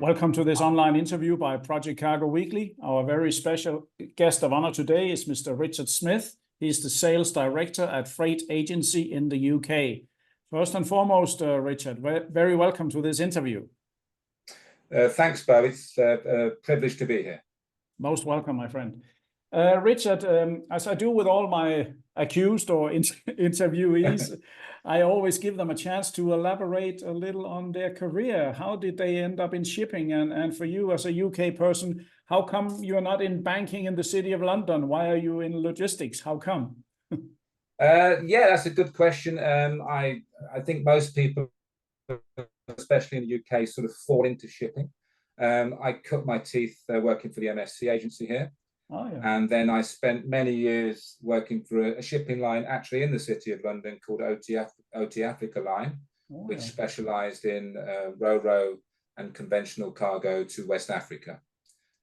Welcome to this online interview by Project Cargo Weekly. Our very special guest of honor today is Mr. Richard Smith. He's the sales director at Freight Agency in the UK. First and foremost, Richard, very welcome to this interview. Thanks, Bo. It's a privilege to be here. Most welcome, my friend. Richard, as I do with all my accused or interviewees, I always give them a chance to elaborate a little on their career. How did they end up in shipping? And for you as a UK person, how come you're not in banking in the City of London? Why are you in logistics? How come? Yeah, that's a good question. I think most people, especially in the UK, sort of fall into shipping. I cut my teeth working for the MSC agency here. Oh, yeah. And then I spent many years working for a shipping line actually in the City of London called OT Africa Line, which specialized in ro-ro and conventional cargo to West Africa.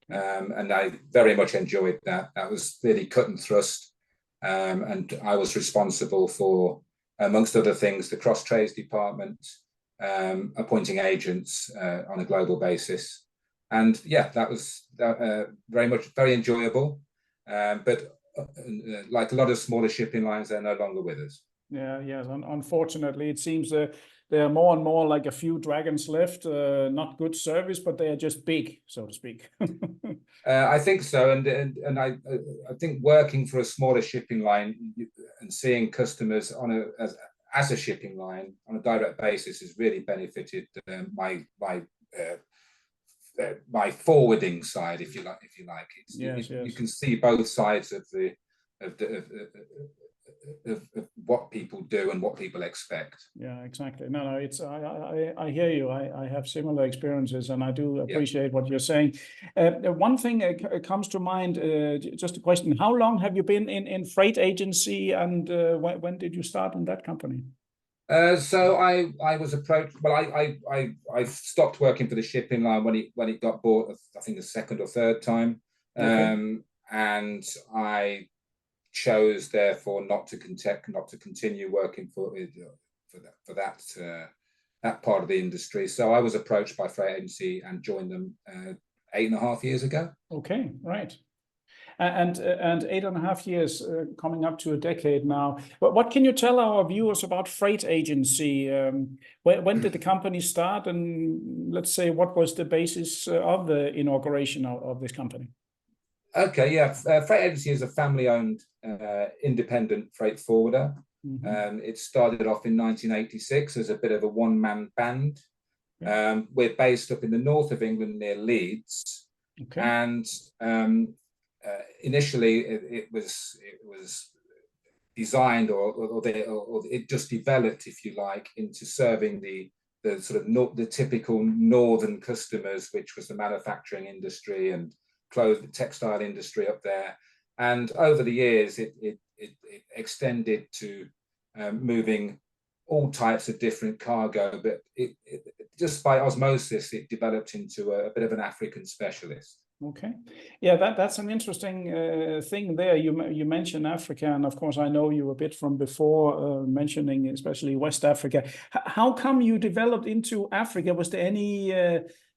And I very much enjoyed that. That was really cut and thrust. And I was responsible for, amongst other things, the cross-trades department, appointing agents on a global basis. And yeah, that was very enjoyable. But like a lot of smaller shipping lines, they're no longer with us. Yeah, yes. Unfortunately, it seems there are more and more like a few dragons left. Not good service, but they are just big, so to speak. I think so, and I think working for a smaller shipping line and seeing customers on as a shipping line on a direct basis has really benefited my forwarding side, if you like. You can see both sides of what people do and what people expect. Yeah, exactly. No, it's I hear you. I have similar experiences, and I do appreciate what you're saying. One thing comes to mind. Just a question: how long have you been in Freight Agency, and when did you start in that company? So I was approached. Well, I stopped working for the shipping line when it got bought. I think the second or third time, and I chose therefore not to continue working for that part of the industry. So I was approached by Freight Agency and joined them 8.5 years ago. Okay, right. And 8.5 years, coming up to a decade now. But what can you tell our viewers about Freight Agency? When did the company start, and let's say what was the basis of the inauguration of this company? Okay, yeah, Freight Agency is a family-owned independent freight forwarder. It started off in 1986 as a bit of a one-man band. We're based up in the north of England near Leeds, and initially it was designed or it just developed, if you like, into serving the sort of the typical northern customers, which was the manufacturing industry and textile industry up there. And over the years it extended to moving all types of different cargo, but it just by osmosis it developed into a bit of an African specialist. Okay, yeah, that's an interesting thing there. You mentioned Africa, and of course I know you a bit from before, mentioning especially West Africa. How come you developed into Africa? Was there any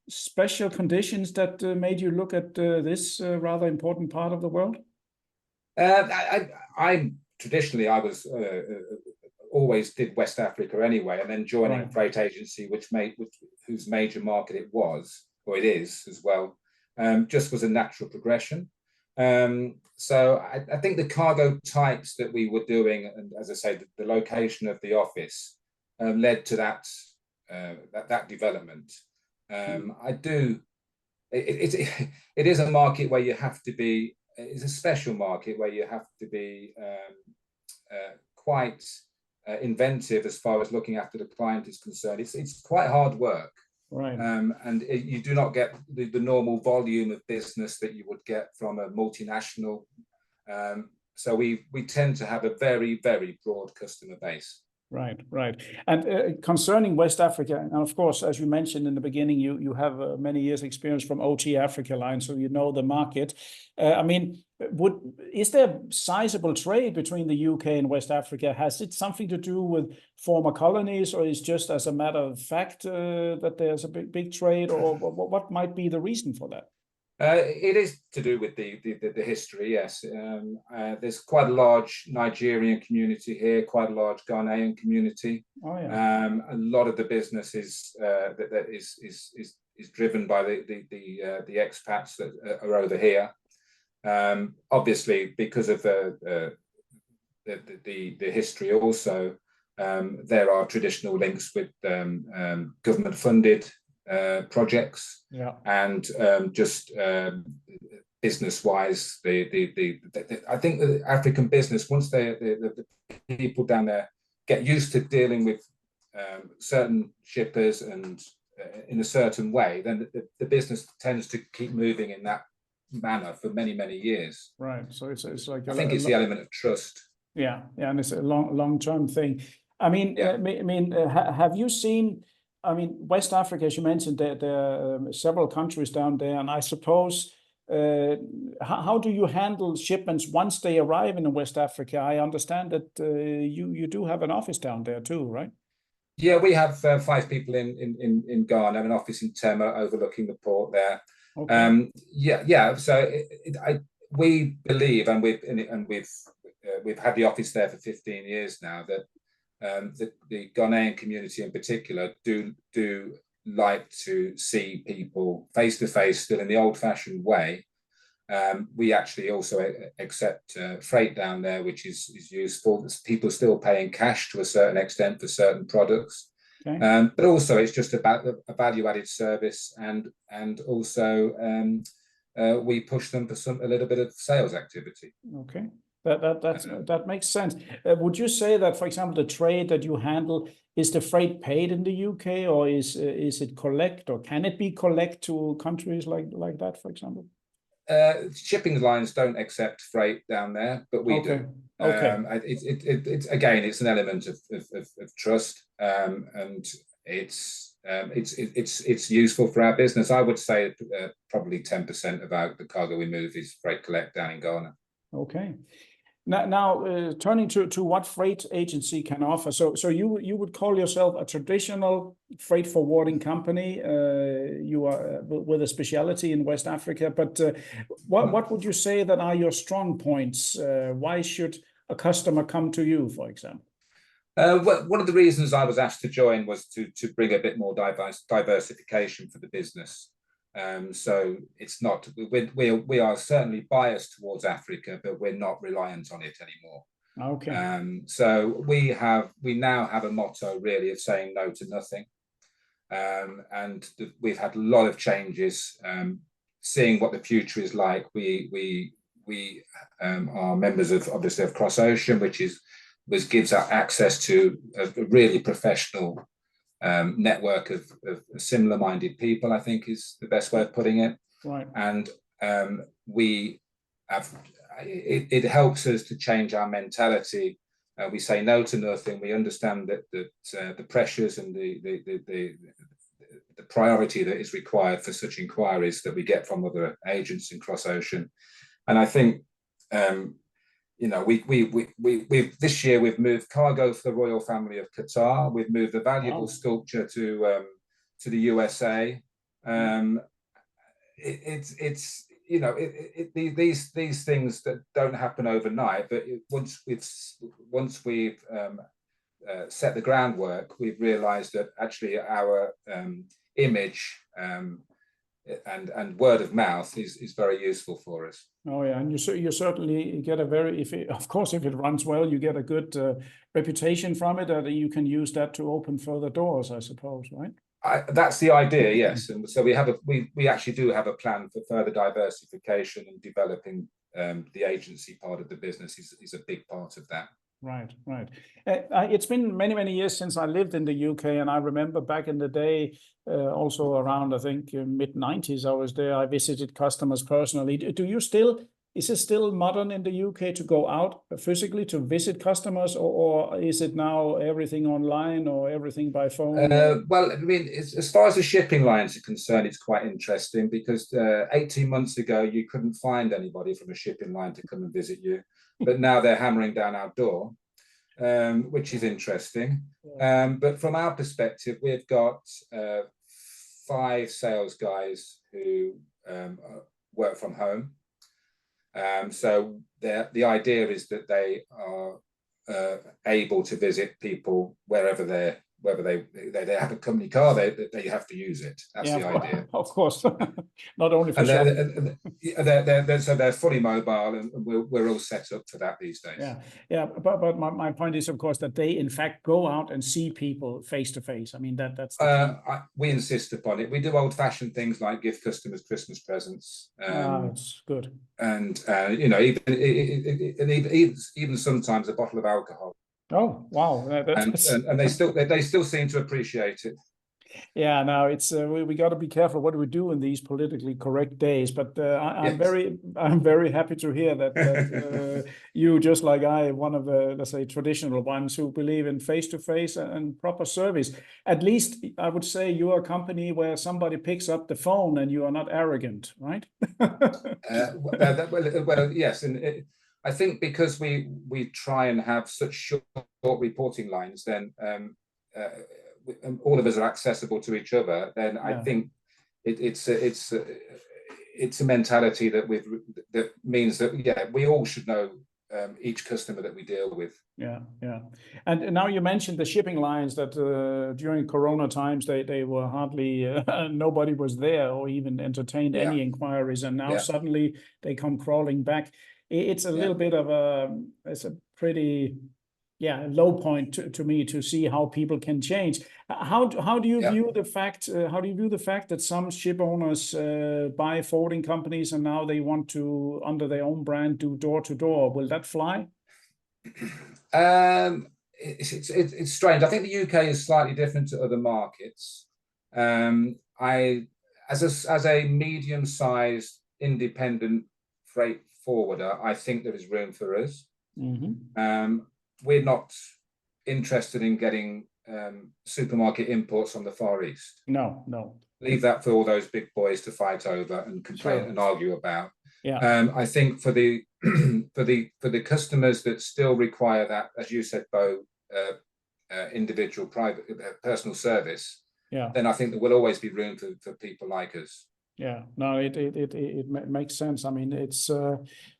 special conditions that made you look at this rather important part of the world? I traditionally was always did West Africa anyway, and then joining Freight Agency, whose major market it was, or it is as well. Just was a natural progression. So I think the cargo types that we were doing, and as I say, the location of the office led to that development. It is a market where you have to be. It's a special market where you have to be quite inventive as far as looking after the client is concerned. It's quite hard work. Right. And you do not get the normal volume of business that you would get from a multinational. So we tend to have a very, very broad customer base. Right, right. And concerning West Africa, and of course, as you mentioned in the beginning, you have many years experience from OT Africa line, so you know the market. I mean, is there sizable trade between the UK and West Africa? Has it something to do with former colonies, or is just as a matter of fact that there's a big trade, or what might be the reason for that? It is to do with the history, yes. There's quite a large Nigerian community here, quite a large Ghanaian community. Oh, yeah. A lot of the business is that is driven by the expats that are over here. Obviously, because of the history, also there are traditional links with government-funded projects, yeah, and just business-wise, I think the African business, once the people down there get used to dealing with certain shippers and in a certain way, then the business tends to keep moving in that manner for many years. Right. So it's like I think it's the element of trust. Yeah, yeah, and it's a long-term thing. I mean, yeah. Have you seen? I mean, West Africa, as you mentioned, there are several countries down there, and I suppose, how do you handle shipments once they arrive in West Africa? I understand that you do have an office down there too, right? Yeah, we have 5 people in Ghana, an office in Tema overlooking the port there. Okay. Yeah. So we believe, and we've had the office there for 15 years now, that the Ghanaian community in particular do like to see people face to face, still in the old-fashioned way. We actually also accept freight down there, which is useful. People still paying cash to a certain extent for certain products. Okay. But also it's just about a value-added service, and also we push them for a little bit of sales activity. Okay. That makes sense. Would you say that, for example, the trade that you handle, is the freight paid in the UK, or is it collect, or can it be collect to countries like that, for example? Shipping lines don't accept freight down there, but we do. Okay. It's again, it's an element of trust, and it's useful for our business. I would say probably 10% of the cargo we move is freight collect down in Ghana. Okay. Now, turning to what freight agency can offer. So you would call yourself a traditional freight forwarding company. You are with a specialty in West Africa. But what would you say that are your strong points? Why should a customer come to you, for example? One of the reasons I was asked to join was to bring a bit more diversification for the business. So it's not, we are certainly biased towards Africa, but we're not reliant on it anymore. Okay. So we now have a motto really of saying no to nothing. And we've had a lot of changes, seeing what the future is like. We are members of, obviously, of Cross Ocean, which gives us access to a really professional network of similar-minded people, I think is the best way of putting it. Right. And it helps us to change our mentality. We say no to nothing. We understand that the pressures and the priority that is required for such inquiries that we get from other agents in Cross Ocean. And I think we this year we've moved cargo for the royal family of Qatar. We've moved a valuable sculpture to the USA. These things that don't happen overnight, but once we've set the groundwork, we've realised that actually our image and word of mouth is very useful for us. Oh yeah, and you certainly get a very, if it runs well, you get a good reputation from it, and you can use that to open further doors, I suppose, right? That's the idea, yes. And so we actually do have a plan for further diversification, and developing the agency part of the business is a big part of that. Right. It's been many years since I lived in the UK, and I remember back in the day, also around, I think, mid-90s, I was there. I visited customers personally. Do you still is it still modern in the UK to go out physically to visit customers, or is it now everything online or everything by phone? Well, I mean, as far as the shipping lines are concerned, it's quite interesting because 18 months ago, you couldn't find anybody from a shipping line to come and visit you. But now they're hammering down our door, which is interesting. But from our perspective, we've got 5 sales guys who work from home. So the idea is that they are able to visit people wherever they have a company car, they have to use it. That's the idea. Of course, not only for shopping. So they're fully mobile, and we're all set up for that these days. Yeah. But my point is, of course, that they in fact go out and see people face to face. I mean, that's the we insist upon it. We do old-fashioned things like give customers Christmas presents. It's good. And you know, even sometimes a bottle of alcohol. Oh wow! And they still seem to appreciate it. Yeah, no, it's we got to be careful what we do in these politically correct days. But I'm very happy to hear that you, just like I, one of the, let's say, traditional ones who believe in face-to-face and proper service. At least I would say you're a company where somebody picks up the phone and you are not arrogant, right? Well, yes, and I think because we try and have such short reporting lines, then all of us are accessible to each other. Then I think it's a mentality that means that we all should know each customer that we deal with. Yeah. And now you mentioned the shipping lines that during Corona times they were hardly nobody was there or even entertained any inquiries, and now suddenly they come crawling back. It's a little bit of it's a pretty low point to me to see how people can change. How do you view the fact that some ship owners buy forwarding companies and now they want to, under their own brand, do door to door? Will that fly? It's strange. I think the UK is slightly different to other markets. As a medium-sized independent freight forwarder, I think there is room for us. We're not interested in getting supermarket imports from the Far East. No. Leave that for all those big boys to fight over and complain and argue about. I think for the for the customers that still require that, as you said, Bo, individual, private, personal service, then I think there will always be room for people like us. Yeah, no, it makes sense. I mean, it's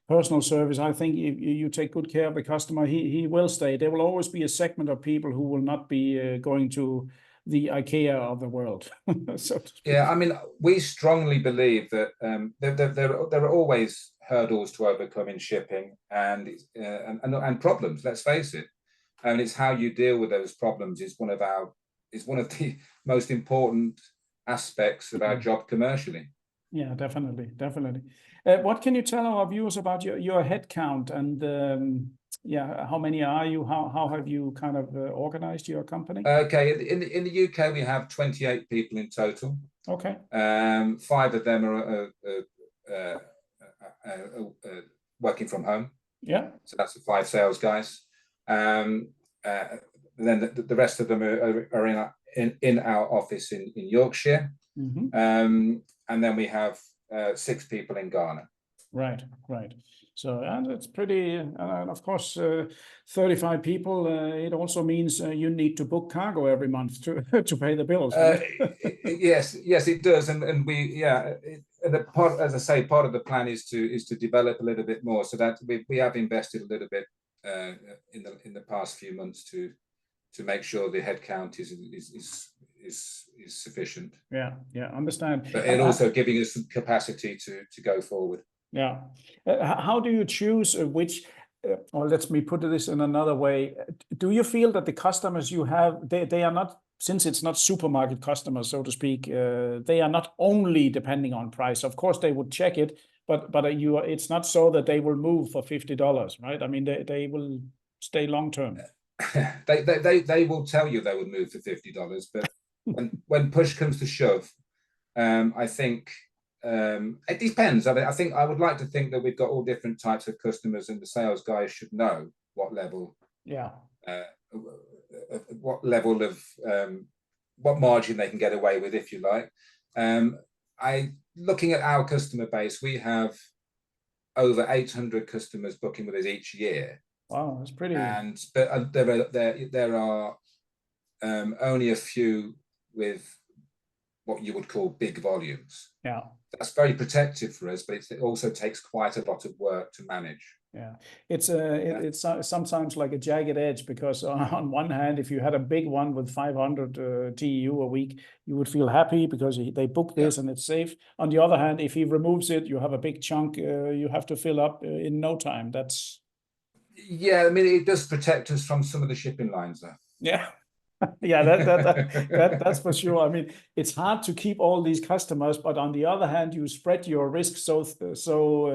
personal service. I think if you take good care of the customer, he will stay. There will always be a segment of people who will not be going to the IKEA of the world. So to speak. Yeah, I mean, we strongly believe that there are always hurdles to overcome in shipping and problems. Let's face it, and it's how you deal with those problems is one of the most important aspects of our job commercially. Yeah, definitely. What can you tell our viewers about your headcount and how many are you? How have you kind of organized your company? Okay, in the UK we have 28 people in total. Okay. 5 of them are working from home. Yeah. So that's the 5 sales guys. Then the rest of them are in our office in Yorkshire. And then we have 6 people in Ghana. Right. So, and it's pretty, and of course, 35 people, it also means you need to book cargo every month to pay the bills. Right? Yes, it does. And we, as I say, part of the plan is to develop a little bit more, so that we have invested a little bit in the past few months to make sure the headcount is sufficient. Yeah, understand. But it also giving us some capacity to go forward. Yeah. How do you choose which, or let me put this in another way. Do you feel that the customers you have, they are not, since it's not supermarket customers, so to speak, they are not only depending on price. Of course, they would check it, but it's not so that they will move for $50, right? I mean, they will stay long term. They will tell you they would move for $50, but when push comes to shove, I think it depends. I mean, I think I would like to think that we've got all different types of customers, and the sales guys should know what level, what level of what margin they can get away with, if you like. Looking at our customer base, we have over 800 customers booking with us each year. Wow, that's pretty. But there are only a few with what you would call big volumes. Yeah, that's very protective for us, but it also takes quite a lot of work to manage. Yeah, it's sometimes like a jagged edge, because on one hand, if you had a big one with 500 TEU a week, you would feel happy because they book this and it's safe. On the other hand, if he removes it, you have a big chunk you have to fill up in no time. That's I mean, it does protect us from some of the shipping lines, though. Yeah. That's for sure. I mean, it's hard to keep all these customers, but on the other hand, you spread your risk so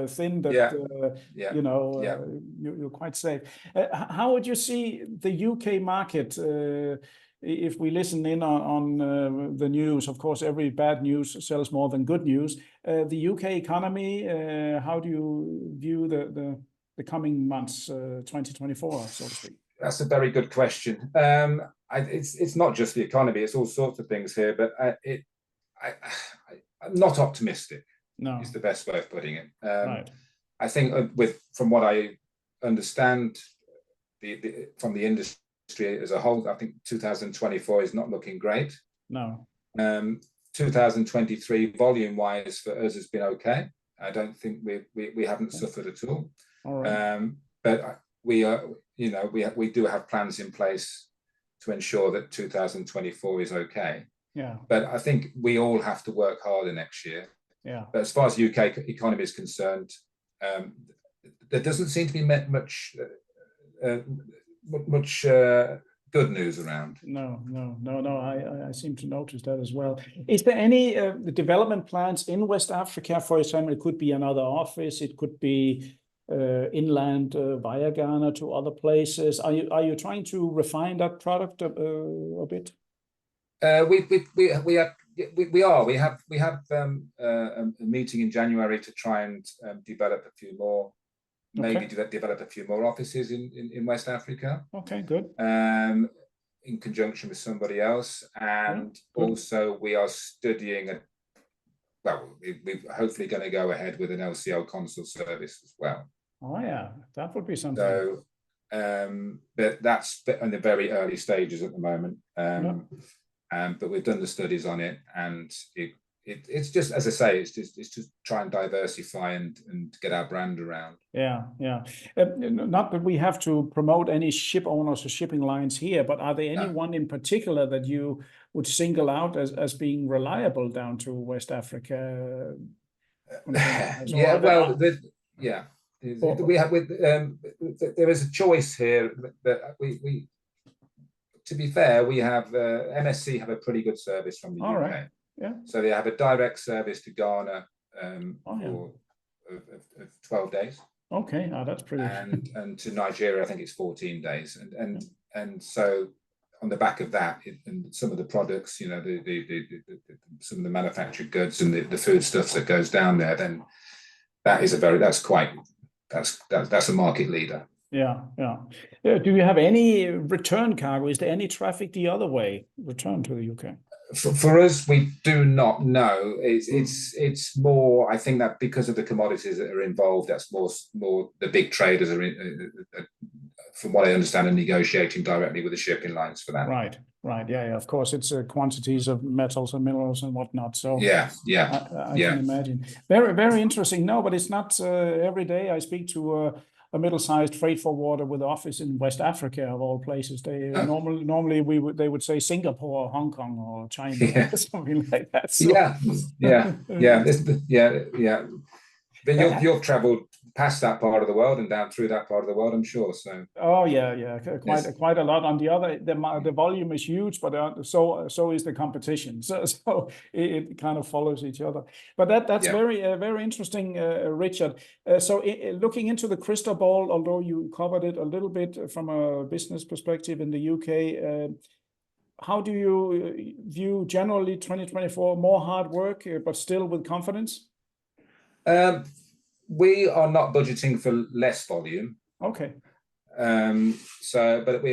thin that you're quite safe. How would you see the UK market? If we listen in on the news, of course, every bad news sells more than good news. The UK economy, how do you view the coming months, 2024, so to speak? That's a very good question. It's not just the economy; it's all sorts of things here. But I'm not optimistic. No, is the best way of putting it. Right. I think from what I understand, from the industry as a whole, I think 2024 is not looking great. No. 2023 volume-wise for us has been okay. I don't think we haven't suffered at all. All right. But we are, we do have plans in place to ensure that 2024 is okay. Yeah. But I think we all have to work harder next year. Yeah. But as far as the UK economy is concerned, there doesn't seem to be much good news around. No. I seem to notice that as well. Is there any development plans in West Africa? For example, it could be another office. It could be inland via Ghana to other places. Are you trying to refine that product a bit? We are. We have a meeting in January to try and develop a few more. Maybe develop a few more offices in West Africa. Okay, good. In conjunction with somebody else, and also we are studying we're hopefully going to go ahead with an LCL consul service as well. Oh yeah, that would be something. So, but that's in the very early stages at the moment. But we've done the studies on it, and it's just, as I say, it's just try and diversify and get our brand around. Yeah. Not that we have to promote any ship owners or shipping lines here, but are there anyone in particular that you would single out as being reliable down to West Africa? We have there is a choice here that we to be fair, we have MSC have a pretty good service from the UK. Right. Yeah. So they have a direct service to Ghana for 12 days. Okay, that's pretty. And to Nigeria, I think it's 14 days. And so on the back of that, and some of the products, some of the manufactured goods and the food stuff that goes down there, then that's a market leader. Yeah. Do you have any return cargo? Is there any traffic the other way, return to the UK? For us, we do not know. It's more, I think that because of the commodities that are involved, that's more the big traders are, from what I understand, are negotiating directly with the shipping lines for that. Right. Yeah. Of course, it's quantities of metals and minerals and whatnot. So I can imagine. Very, very interesting. No, but it's not every day I speak to a middle-sized freight forwarder with office in West Africa, of all places. They normally they would say Singapore or Hong Kong or China or something like that. So. But you've travelled past that part of the world and down through that part of the world, I'm sure. So. Oh yeah, quite a lot. On the other, the volume is huge, but so is the competition. So it kind of follows each other. But that's very very interesting, Richard. So looking into the crystal ball, although you covered it a little bit from a business perspective in the UK, how do you view generally 2024? More hard work, but still with confidence? We are not budgeting for less volume. Okay. So, but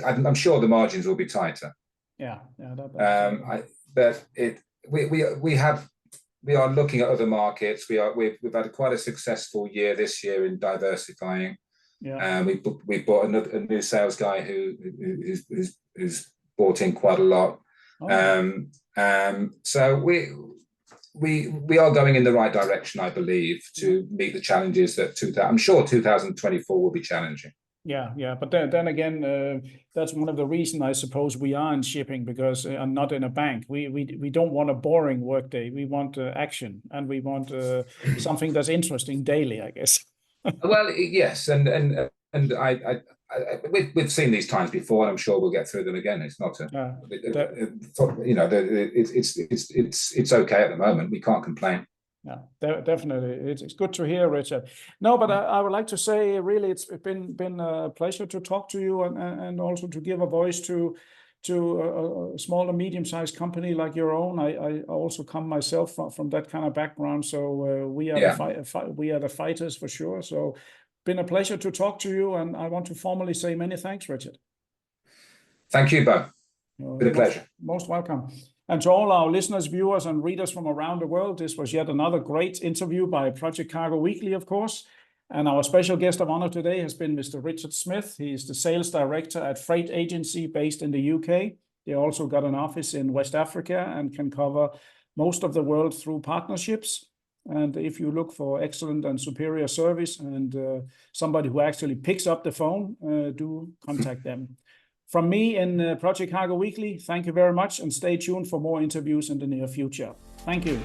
I'm sure the margins will be tighter. Yeah, yeah. We are looking at other markets. We've had quite a successful year this year in diversifying. Yeah. We bought a new sales guy who's bought in quite a lot. Okay. So we are going in the right direction, I believe, to meet the challenges that I'm sure 2024 will be challenging. Yeah, yeah, but then again, that's one of the reasons I suppose we are in shipping, because I'm not in a bank. We don't want a boring workday. We want action, and we want something that's interesting daily, I guess. Well, yes, and we've seen these times before, and I'm sure we'll get through them again. It's not it's okay at the moment. We can't complain. Yeah, definitely. It's good to hear, Richard. No, but I would like to say, really, it's been a pleasure to talk to you, and also to give a voice to a small and medium-sized company like your own. I also come myself from that kind of background, so we are the fighters for sure. So, been a pleasure to talk to you, and I want to formally say many thanks, Richard. Thank you, Bob. Been a pleasure. Most welcome. And to all our listeners, viewers, and readers from around the world, this was yet another great interview by Project Cargo Weekly, of course. And our special guest of honor today has been Mr. Richard Smith. He is the sales director at Freight Agency based in the UK. They also got an office in West Africa and can cover most of the world through partnerships. And if you look for excellent and superior service and somebody who actually picks up the phone, do contact them. From me in Project Cargo Weekly, thank you very much, and stay tuned for more interviews in the near future. Thank you.